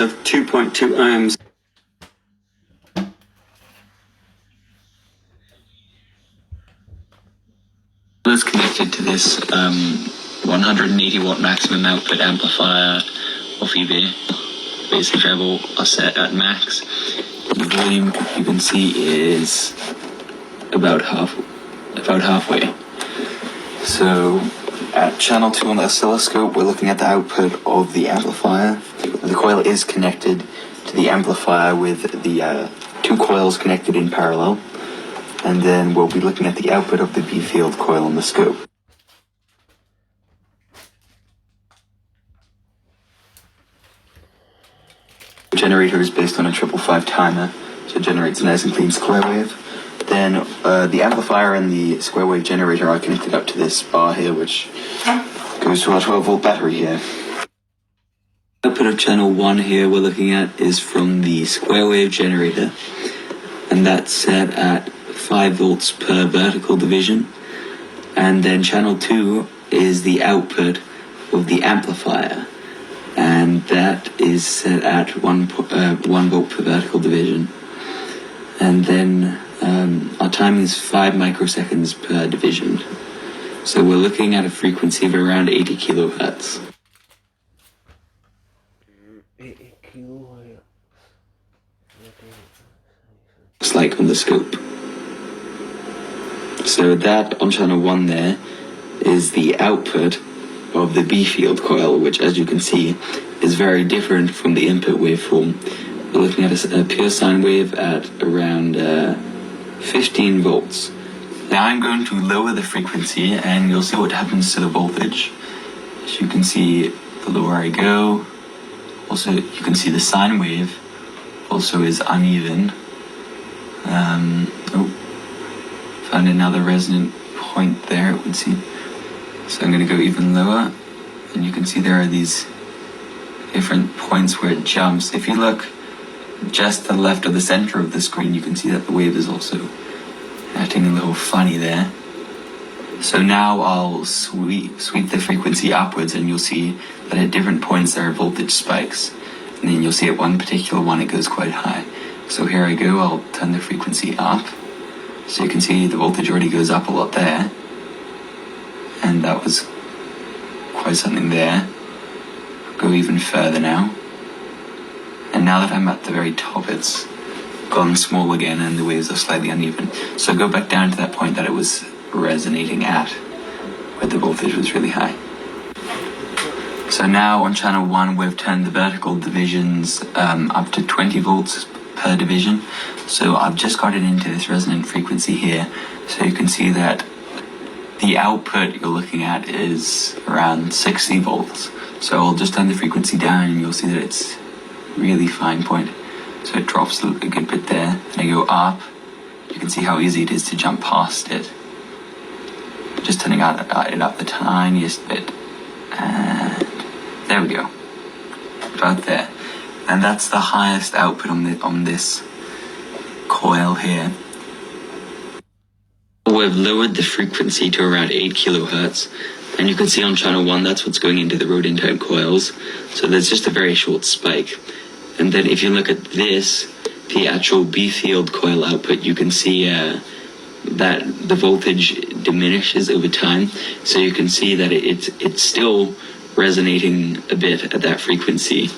of 2.2 ohms. It's connected to this 180 watt maximum output amplifier off EV. Bass and treble are set at max. The volume you can see is about halfway. So at channel 2 on the oscilloscope, we're looking at the output of the amplifier. The coil is connected to the amplifier with the two coils connected in parallel. And then we'll be looking at the output of the B-field coil on the scope. The generator is based on a 555 timer, so it generates a nice and clean square wave. Then the amplifier and the square wave generator are connected up to this bar here, which goes to our 12 volt battery here. Output of channel 1 here we're looking at is from the square wave generator, and that's set at 5 volts per vertical division. And then channel 2 is the output of the amplifier, and that is set at 1 volt per vertical division. And then our timing is 5 microseconds per division. So we're looking at a frequency of around 80 kilohertz. It's like on the scope. So that on channel 1 there is the output of the B-field coil, which, as you can see, is very different from the input waveform. We're looking at a pure sine wave at around 15 volts. Now I'm going to lower the frequency and you'll see what happens to the voltage. As you can see, the lower I go, also you can see the sine wave also is uneven. Found another resonant point there, it would seem. So I'm going to go even lower, and you can see there are these different points where it jumps. If you look just to the left of the center of the screen, you can see that the wave is also acting a little funny there. So now I'll sweep the frequency upwards, and you'll see that at different points there are voltage spikes. And then you'll see at one particular one it goes quite high. So here I go, I'll turn the frequency up. So you can see the voltage already goes up a lot there. And that was quite something there. Go even further now. And now that I'm at the very top, it's gone small again and the waves are slightly uneven. So go back down to that point that it was resonating at, where the voltage was really high. So now on channel 1 we've turned the vertical divisions up to 20 volts per division. So I've just got it into this resonant frequency here, so you can see that the output you're looking at is around 60 volts. So I'll just turn the frequency down and you'll see that it's really fine point. So it drops a good bit there, and I go up. You can see how easy it is to jump past it. Just turning it up the tiniest bit, and there we go, about there. And that's the highest output on this coil here. We've lowered the frequency to around 8 kilohertz, and you can see on channel 1 that's what's going into the roden type coils. So there's just a very short spike. And then if you look at this, the actual B-field coil output, you can see that the voltage diminishes over time. So you can see that it's still resonating a bit at that frequency.